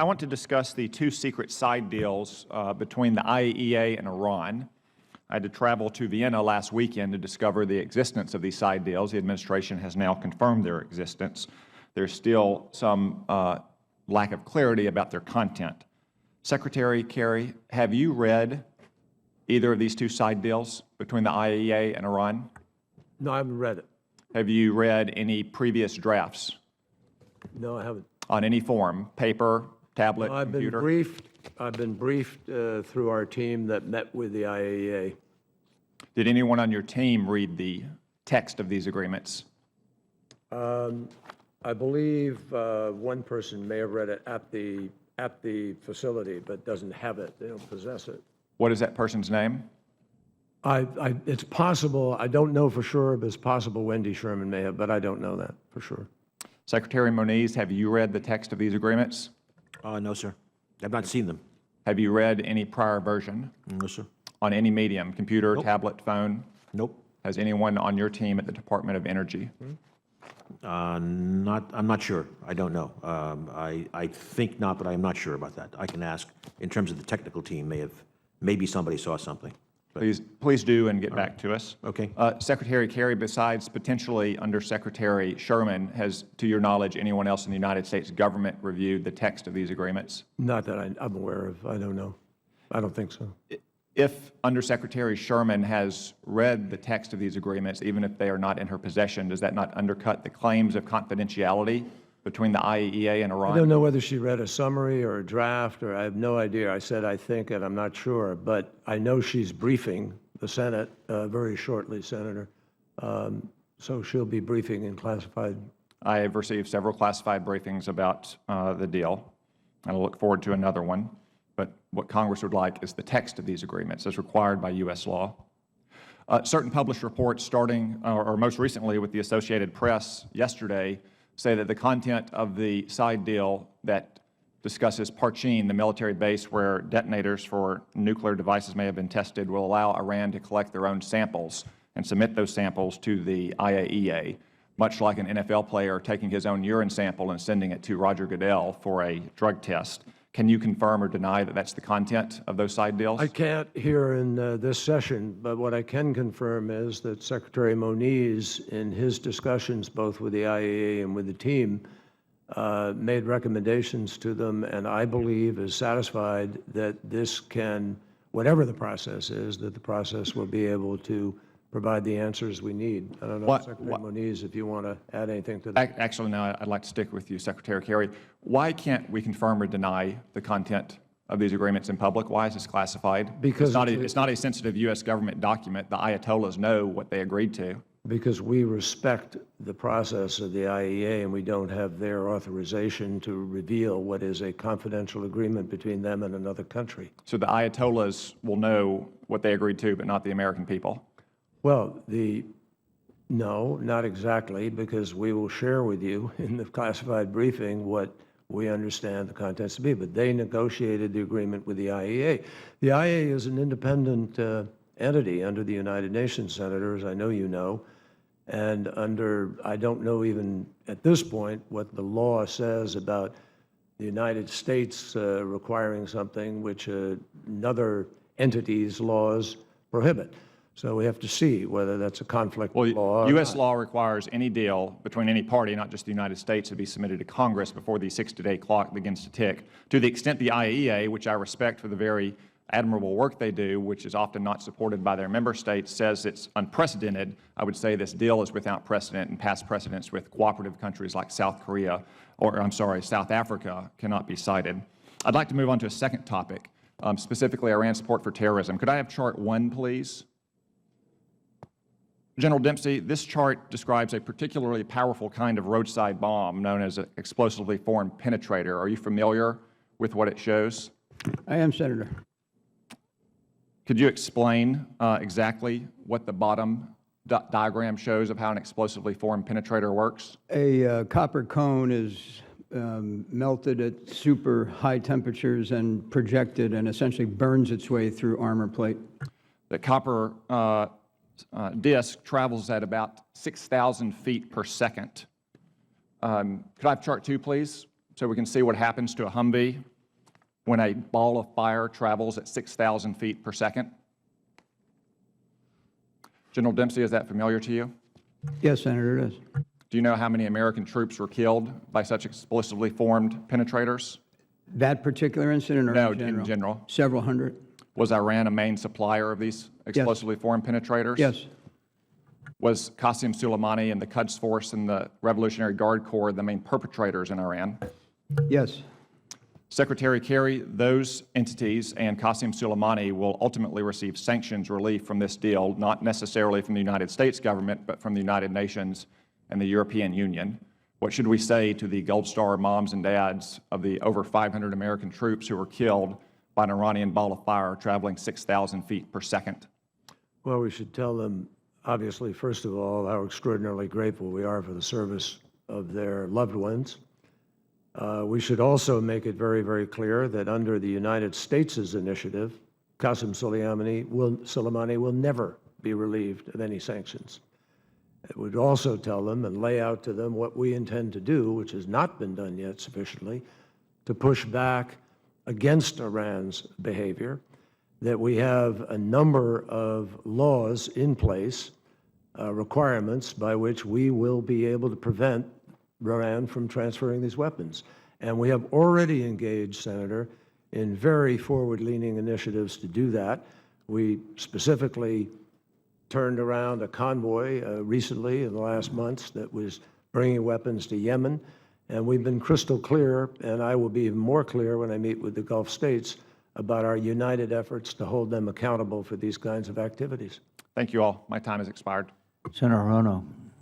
I want to discuss the two secret side deals between the IAEA and Iran. I had to travel to Vienna last weekend to discover the existence of these side deals. The administration has now confirmed their existence. There's still some lack of clarity about their content. Secretary Kerry, have you read either of these two side deals between the IAEA and Iran? No, I haven't read it. Have you read any previous drafts? No, I haven't. On any form, paper, tablet, No, computer? I've been briefed through our team that met with the IAEA. Did anyone on your team read the text of these agreements? I believe one person may have read it at the facility, but doesn't have it. They don't possess it. What is that person's name? It's possible. I don't know for sure, but it's possible Wendy Sherman may have, but I don't know that for sure. Secretary Moniz, have you read the text of these agreements? No, sir. I've not seen them. Have you read any prior version? No, sir. On any medium, computer, Nope. tablet, phone? Nope. Has anyone on your team at the Department of Energy? I'm not sure. I don't know. I think not, but I'm not sure about that. I can ask. In terms of the technical team, maybe somebody saw something. But, Please do and get back to us. okay. Secretary Kerry, besides potentially Under Secretary Sherman, has, to your knowledge, anyone else in the United States government reviewed the text of these agreements? Not that I'm aware of. I don't know. I don't think so. If Under Secretary Sherman has read the text of these agreements, even if they are not in her possession, does that not undercut the claims of confidentiality between the IAEA and Iran? I don't know whether she read a summary or a draft, or I have no idea. I said I think, and I'm not sure, but I know she's briefing the Senate very shortly, Senator. So she'll be briefing in classified. I have received several classified briefings about the deal, and I look forward to another one. But what Congress would like is the text of these agreements as required by U.S. law. Certain published reports starting, or most recently with the Associated Press yesterday, say that the content of the side deal that discusses Parchin, the military base where detonators for nuclear devices may have been tested, will allow Iran to collect their own samples and submit those samples to the IAEA, much like an NFL player taking his own urine sample and sending it to Roger Goodell for a drug test. Can you confirm or deny that that's the content of those side deals? I can't here in this session, but what I can confirm is that Secretary Moniz, in his discussions both with the IAEA and with the team, made recommendations to them, and I believe is satisfied that this can, whatever the process is, that the process will be able to provide the answers we need. I don't know, Secretary Moniz, if you want to add anything to that. Actually, no, I'd like to stick with you, Secretary Kerry. Why can't we confirm or deny the content of these agreements in public? Why is this classified? Because it's not a sensitive U.S. government document. The Ayatollahs know what they agreed to. Because we respect the process of the IAEA, and we don't have their authorization to reveal what is a confidential agreement between them and another country. So the Ayatollahs will know what they agreed to, but not the American people? Well, no, not exactly, because we will share with you in the classified briefing what we understand the contents to be. But they negotiated the agreement with the IAEA. The IAEA is an independent entity under the United Nations, Senator, as I know you know, and I don't know even at this point what the law says about the United States requiring something which another entity's laws prohibit. So we have to see whether that's a conflict of law. U.S. law requires any deal between any party, not just the United States, to be submitted to Congress before the 60-day clock begins to tick. To the extent the IAEA, which I respect for the very admirable work they do, which is often not supported by their member states, says it's unprecedented, I would say this deal is without precedent, and past precedents with cooperative countries like South Africa cannot be cited. I'd like to move on to a second topic, specifically Iran's support for terrorism. Could I have Chart 1, please? General Dempsey, this chart describes a particularly powerful kind of roadside bomb known as an explosively formed penetrator. Are you familiar with what it shows? I am, Senator. Could you explain exactly what the bottom diagram shows of how an explosively formed penetrator works? A copper cone is melted at super high temperatures and projected and essentially burns its way through armor plate. The copper disk travels at about 6,000 feet per second. Could I have Chart 2, please? so we can see what happens to a Humvee when a ball of fire travels at 6,000 feet per second. General Dempsey, is that familiar to you? Yes, Senator, it is. Do you know how many American troops were killed by such explosively formed penetrators? That particular incident or No, in general? in general. Several hundred. Was Iran a main supplier of these explosively formed penetrators? Yes. Was Qasem Soleimani and the Quds Force and the Revolutionary Guard Corps the main perpetrators in Iran? Yes. Secretary Kerry, those entities and Qasem Soleimani will ultimately receive sanctions relief from this deal, not necessarily from the United States government, but from the United Nations and the European Union. What should we say to the Gold Star moms and dads of the over 500 American troops who were killed by an Iranian ball of fire traveling 6,000 feet per second? Well, we should tell them, obviously, first of all, how extraordinarily grateful we are for the service of their loved ones. We should also make it very, very clear that under the United States' initiative, Qasem Soleimani will never be relieved of any sanctions. It would also tell them and lay out to them what we intend to do, which has not been done yet sufficiently, to push back against Iran's behavior, that we have a number of laws in place, requirements by which we will be able to prevent Iran from transferring these weapons. And we have already engaged, Senator, in very forward-leaning initiatives to do that. We specifically turned around a convoy recently in the last months that was bringing weapons to Yemen, and we've been crystal clear, and I will be even more clear when I meet with the Gulf states about our united efforts to hold them accountable for these kinds of activities. Thank you all. My time has expired. Senator Rono.